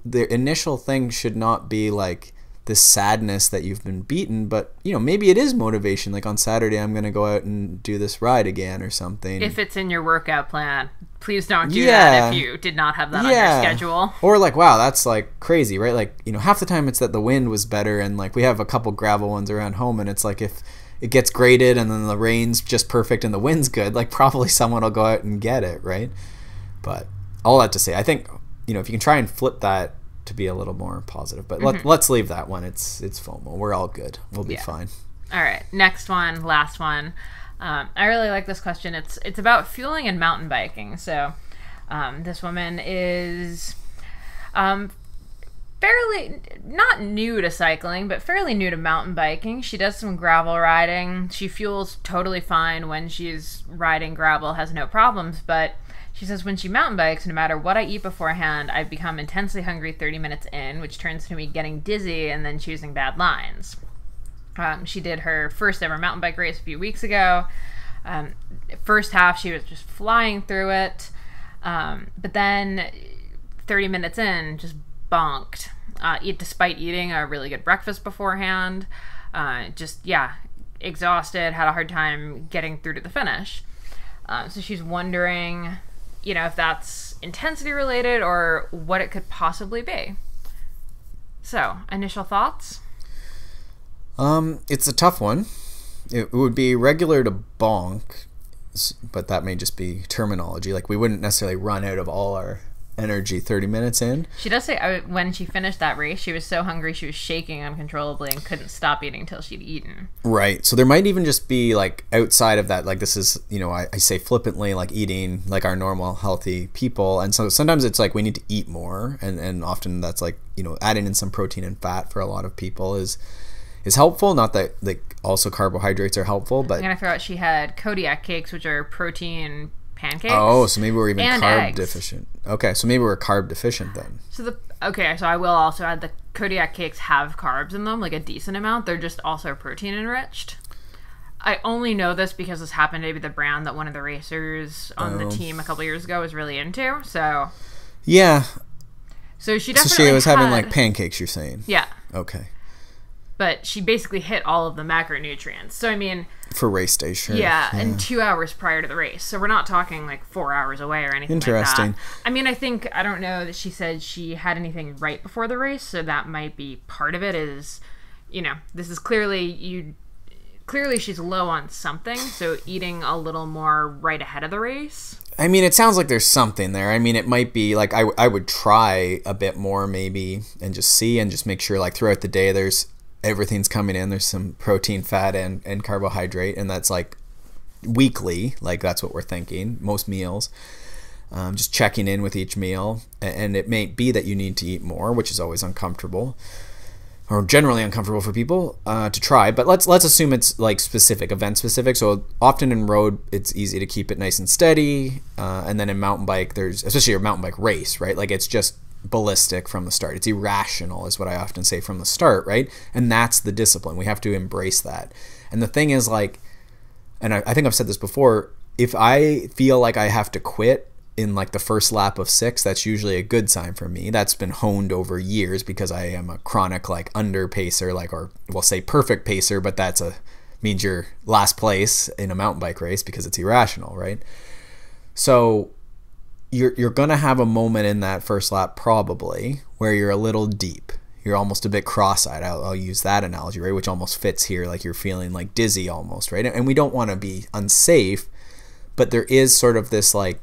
the initial thing should not be like this sadness that you've been beaten, but maybe it is motivation. Like on Saturday, I'm going to go out and do this ride again or something. If it's in your workout plan, please don't do that if you did not have that on your schedule. Or like, wow, that's like crazy, right? Like, half the time it's that the wind was better, and like we have a couple gravel ones around home, and it's like if it gets graded and then the rain's just perfect and the wind's good, like probably someone will go out and get it, right? But all that to say, I think, if you can try and flip that to be a little more positive, but let's leave that one. It's FOMO. We're all good. We'll be fine. All right, next one, last one. I really like this question. It's about fueling and mountain biking. So this woman is fairly not new to cycling, but fairly new to mountain biking. She does some gravel riding. She fuels totally fine when she's riding gravel, has no problems, but she says when she mountain bikes, no matter what I eat beforehand, I've become intensely hungry 30 minutes in, which turns to me getting dizzy and then choosing bad lines. She did her first ever mountain bike race a few weeks ago. First half, she was just flying through it. But then 30 minutes in, just bonked. Despite eating a really good breakfast beforehand. Exhausted, had a hard time getting through to the finish. So she's wondering, if that's intensity related or what it could possibly be. So, initial thoughts? It's a tough one. It would be regular to bonk, but that may just be terminology. Like, we wouldn't necessarily run out of all our energy 30 minutes in. She does say when she finished that race, she was so hungry she was shaking uncontrollably and couldn't stop eating until she'd eaten. Right. So there might even just be like outside of that, like this is, I say flippantly, like eating like our normal healthy people. And so sometimes it's like we need to eat more. And often that's like, adding in some protein and fat for a lot of people is helpful. Not that like also carbohydrates are helpful, but and I forgot she had Kodiak cakes, which are protein pancakes. Oh, so maybe we're even carb eggs. Deficient. Okay, so maybe we're carb deficient then. So I will also add the Kodiak cakes have carbs in them, like a decent amount. They're just also protein enriched. I only know this because this happened to be the brand that one of the racers on the team a couple years ago was really into. So yeah. So she definitely she was having like pancakes, you're saying? Yeah. Okay. But she basically hit all of the macronutrients. So, I mean... For race day, sure. Yeah, and 2 hours prior to the race. So we're not talking like 4 hours away or anything Interesting. like that. I mean, I don't know that she said she had anything right before the race, so that might be part of it is, this is clearly she's low on something, so eating a little more right ahead of the race. I mean, it sounds like there's something there. I mean, it might be like I would try a bit more maybe and just see and just make sure like throughout the day everything's coming in. There's some protein, fat, and carbohydrate, and that's like weekly. Like that's what we're thinking. Most meals, just checking in with each meal, and it may be that you need to eat more, which is always uncomfortable, or generally uncomfortable for people to try. But let's assume it's like specific, event specific. So often in road, it's easy to keep it nice and steady, and then in mountain bike, there's especially your mountain bike race, right? Like it's just ballistic from the start. It's irrational is what I often say from the start, right? And that's the discipline. We have to embrace that. And the thing is like, and I think I've said this before, if I feel like I have to quit in like the first lap of 6, that's usually a good sign for me. That's been honed over years because I am a chronic like under pacer, like, or we'll say perfect pacer, but means you're last place in a mountain bike race because it's irrational, right? So you're going to have a moment in that first lap probably where you're a little deep. You're almost a bit cross-eyed. I'll use that analogy, right? Which almost fits here. Like you're feeling like dizzy almost, right? And we don't want to be unsafe, but there is sort of this like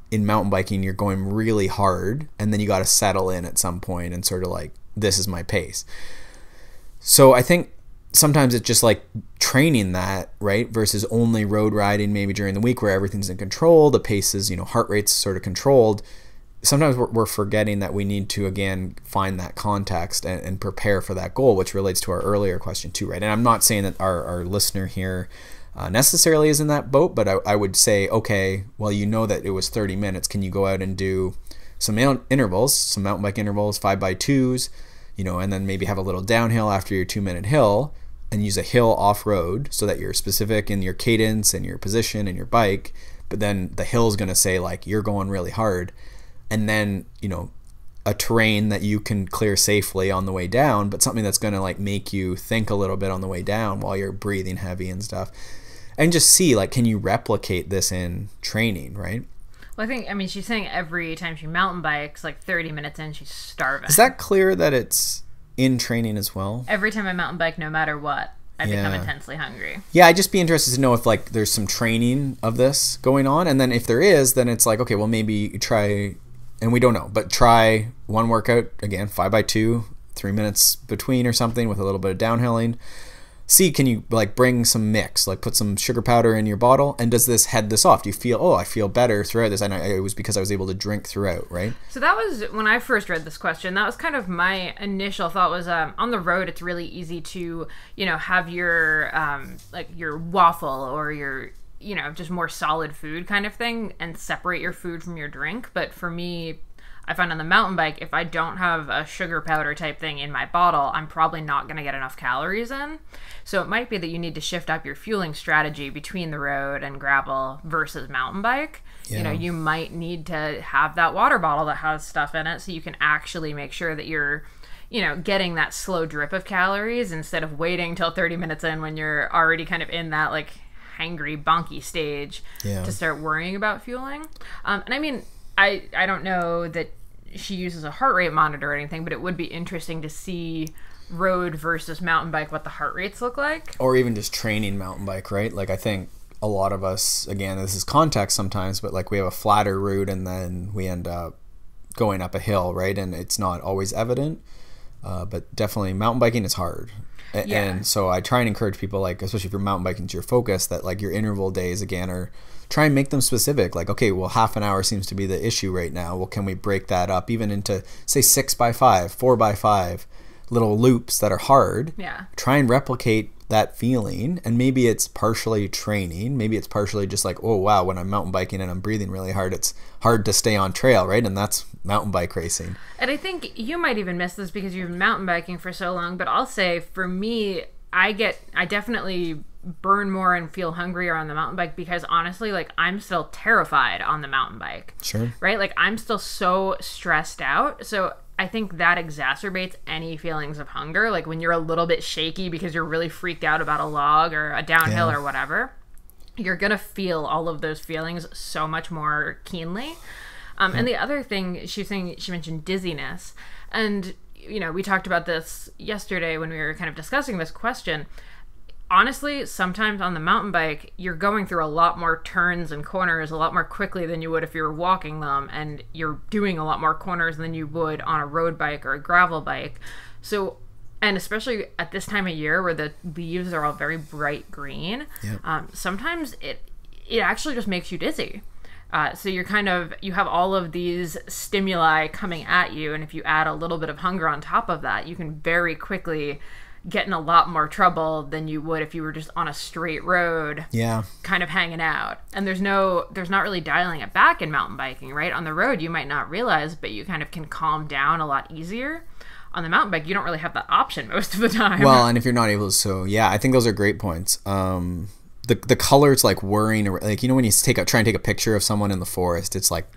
in mountain biking, you're going really hard and then you got to settle in at some point and sort of like, this is my pace. So I think sometimes it's just like training that, right? Versus only road riding maybe during the week where everything's in control, the pace is, heart rate's sort of controlled. Sometimes we're forgetting that we need to, again, find that context and prepare for that goal, which relates to our earlier question too, right? And I'm not saying that our listener here necessarily is in that boat, but I would say, okay, well, that it was 30 minutes. Can you go out and do some intervals, some mountain bike intervals, 5x2s, and then maybe have a little downhill after your 2-minute hill and use a hill off-road so that you're specific in your cadence and your position and your bike, but then the hill's going to say like you're going really hard, and then a terrain that you can clear safely on the way down, but something that's going to like make you think a little bit on the way down while you're breathing heavy and stuff, and just see like, can you replicate this in training, right? Well, I mean, she's saying every time she mountain bikes, like 30 minutes in, she's starving. Is that clear that it's in training as well? Every time I mountain bike, no matter what, I become intensely hungry. Yeah, I'd just be interested to know if like there's some training of this going on, and then if there is, then it's like, okay, well maybe try, and we don't know, but try one workout again, 5x2, 3 minutes between or something with a little bit of downhilling. See, can you like bring some mix, like put some sugar powder in your bottle, and does this head this off? Do you feel, I feel better throughout this? And it was because I was able to drink throughout, right? So that was, when I first read this question, that was kind of my initial thought was, on the road, it's really easy to, have your, like your waffle or your, just more solid food kind of thing and separate your food from your drink. But for me, I find on the mountain bike, if I don't have a sugar powder type thing in my bottle, I'm probably not going to get enough calories in. So it might be that you need to shift up your fueling strategy between the road and gravel versus mountain bike. Yeah. You might need to have that water bottle that has stuff in it so you can actually make sure that you're, getting that slow drip of calories instead of waiting till 30 minutes in when you're already kind of in that like hangry, bonky stage to start worrying about fueling. And I mean, I don't know that she uses a heart rate monitor or anything, but it would be interesting to see road versus mountain bike, what the heart rates look like. Or even just training mountain bike, right? Like I think a lot of us, again, this is context sometimes, but like we have a flatter route and then we end up going up a hill, right? And it's not always evident, but definitely mountain biking is hard. Yeah. And so I try and encourage people, like, especially if you're mountain biking to your focus, that like your interval days again are, try and make them specific. Like, okay, well, half an hour seems to be the issue right now. Well, can we break that up even into say 6x5, 4x5 little loops that are hard? Yeah. Try and replicate that feeling, and maybe it's partially training, maybe it's partially just like, oh wow, when I'm mountain biking and I'm breathing really hard, it's hard to stay on trail, right? And that's mountain bike racing. And I think you might even miss this because you've been mountain biking for so long, but I'll say for me, I definitely burn more and feel hungrier on the mountain bike because honestly, like I'm still terrified on the mountain bike. Sure. Right? Like I'm still so stressed out. So I think that exacerbates any feelings of hunger. Like when you're a little bit shaky because you're really freaked out about a log or a downhill or whatever, you're going to feel all of those feelings so much more keenly. And the other thing she mentioned dizziness. And, we talked about this yesterday when we were kind of discussing this question. Honestly, sometimes on the mountain bike, you're going through a lot more turns and corners a lot more quickly than you would if you were walking them, and you're doing a lot more corners than you would on a road bike or a gravel bike. So, and especially at this time of year where the leaves are all very bright green, sometimes it actually just makes you dizzy. So you have all of these stimuli coming at you, and if you add a little bit of hunger on top of that, you can very quickly get in a lot more trouble than you would if you were just on a straight road, kind of hanging out. And there's not really dialing it back in mountain biking, right? On the road, you might not realize, but you kind of can calm down a lot easier. On the mountain bike, you don't really have that option most of the time. Well, and if you're not able to, so yeah, I think those are great points. The colors like whirring, like when you try and take a picture of someone in the forest, it's like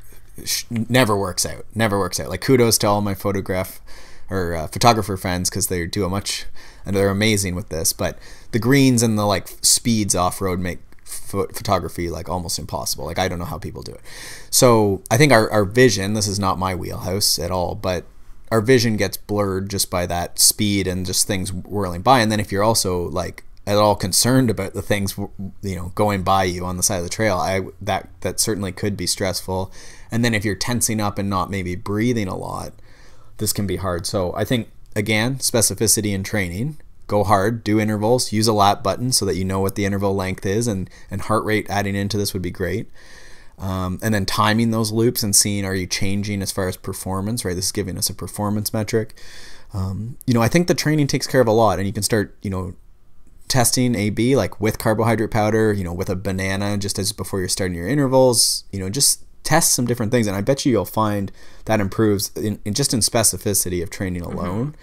never works out. Like kudos to all my photographer friends because they do and they're amazing with this. But the greens and the like speeds off road make photography like almost impossible. Like I don't know how people do it. So I think our vision, this is not my wheelhouse at all, but our vision gets blurred just by that speed and just things whirling by. And then if you're also like at all concerned about the things going by you on the side of the trail, that certainly could be stressful. And then if you're tensing up and not maybe breathing a lot, this can be hard. So I think again, specificity in training, go hard, do intervals, use a lap button so that you know what the interval length is, and heart rate adding into this would be great. And then timing those loops and seeing, are you changing as far as performance, right? This is giving us a performance metric. I think the training takes care of a lot, and you can start, testing A/B, like with carbohydrate powder, with a banana just as before you're starting your intervals, just test some different things. And I bet you'll find that improves in specificity of training alone.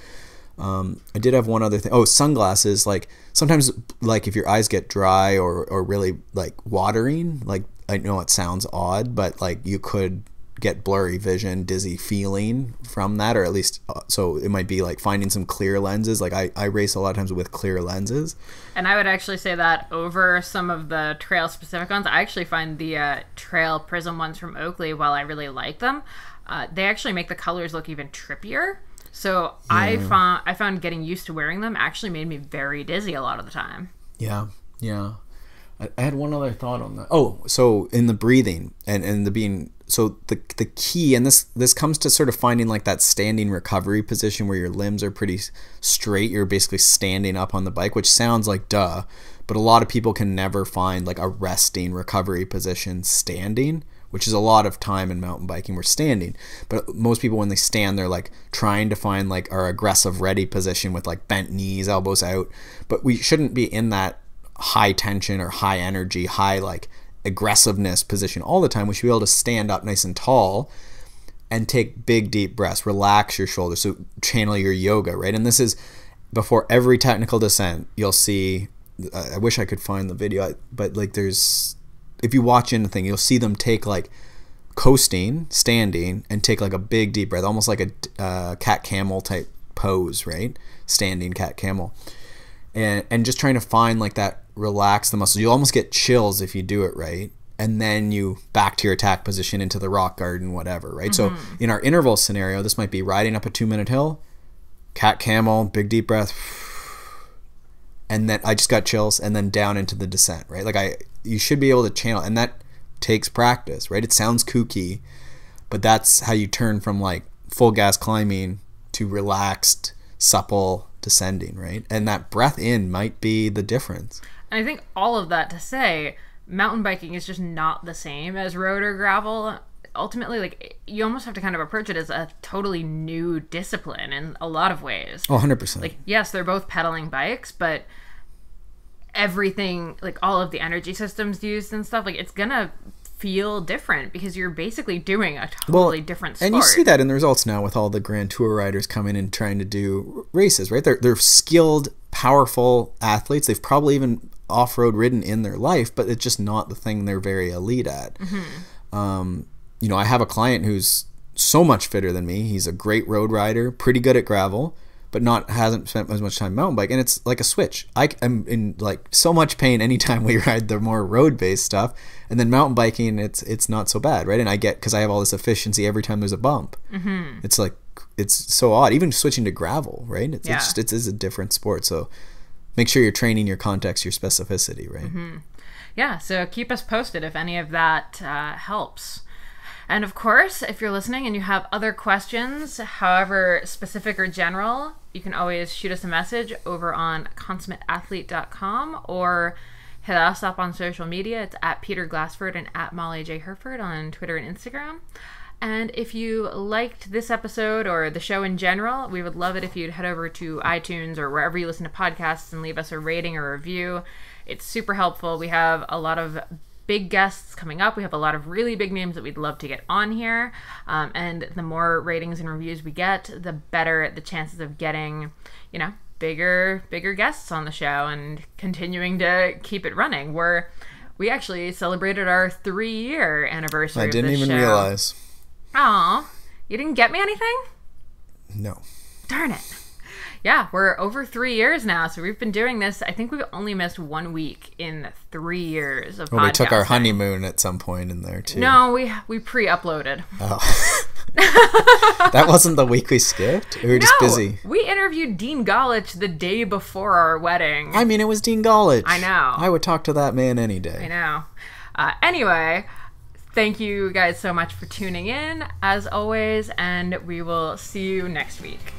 I did have one other thing. Oh, sunglasses. Like sometimes, like if your eyes get dry or really like watering, like I know it sounds odd, but like you could get blurry vision, dizzy feeling from that, or at least so it might be like finding some clear lenses. Like I race a lot of times with clear lenses, and I would actually say that over some of the trail specific ones. I actually find the trail prism ones from Oakley, while I really like them, they actually make the colors look even trippier. So yeah. I found getting used to wearing them actually made me very dizzy a lot of the time. Yeah I had one other thought on that. Oh, so in the breathing and the being, so the key, and this comes to sort of finding like that standing recovery position where your limbs are pretty straight. You're basically standing up on the bike, which sounds like duh, but a lot of people can never find like a resting recovery position standing, which is a lot of time in mountain biking we're standing. But most people, when they stand, they're like trying to find like our aggressive ready position with like bent knees, elbows out. But we shouldn't be in that high tension or high energy, high like aggressiveness position all the time. We should be able to stand up nice and tall and take big deep breaths, relax your shoulders, so channel your yoga, right? And this is before every technical descent. You'll see, I wish I could find the video, but like there's, if you watch anything, you'll see them take like coasting, standing, and take like a big deep breath, almost like a cat camel type pose, right? Standing cat camel. And just trying to find like that, relax the muscles. You almost get chills if you do it right, and then you back to your attack position into the rock garden, whatever, right? So in our interval scenario, this might be riding up a 2-minute hill, cat camel, big deep breath, and then I just got chills, and then down into the descent, right? Like you should be able to channel, and that takes practice, right? It sounds kooky, but that's how you turn from like full gas climbing to relaxed, supple descending, right? And that breath in might be the difference. And I think all of that to say, mountain biking is just not the same as road or gravel. Ultimately, like, you almost have to kind of approach it as a totally new discipline in a lot of ways. Oh, 100%. Like, yes, they're both pedaling bikes, but everything, like all of the energy systems used and stuff, like it's gonna feel different because you're basically doing a totally different sport. And you see that in the results now with all the Grand Tour riders coming and trying to do races, right? They're skilled, powerful athletes. They've probably even off-road ridden in their life, but it's just not the thing they're very elite at. You know, I have a client who's so much fitter than me. He's a great road rider, pretty good at gravel, but hasn't spent as much time mountain bike, and it's like a switch. I'm in like so much pain anytime we ride the more road-based stuff, and then mountain biking, it's not so bad, right? And I get, because I have all this efficiency every time there's a bump. It's like, it's so odd. Even switching to gravel, right? It's a different sport. So make sure you're training your context, your specificity, right? Yeah. So keep us posted if any of that helps. And of course, if you're listening and you have other questions, however specific or general, you can always shoot us a message over on consummateathlete.com or hit us up on social media. It's at Peter Glassford and at Molly J. Herford on Twitter and Instagram. And if you liked this episode or the show in general, we would love it if you'd head over to iTunes or wherever you listen to podcasts and leave us a rating or review. It's super helpful. We have a lot of big guests coming up. We have a lot of really big names that we'd love to get on here. And the more ratings and reviews we get, the better the chances of getting, you know, bigger guests on the show and continuing to keep it running. We actually celebrated our 3-year anniversary. I didn't even realize. Aw, you didn't get me anything? No. Darn it. Yeah, we're over 3 years now, so we've been doing this. I think we've only missed 1 week in 3 years of podcasting. We took our honeymoon at some point in there, too. No, we pre-uploaded. Oh. That wasn't the week we skipped? We were just busy. We interviewed Dean Gollich the day before our wedding. I mean, it was Dean Gollich. I know. I would talk to that man any day. I know. Anyway, thank you guys so much for tuning in, as always, and we will see you next week.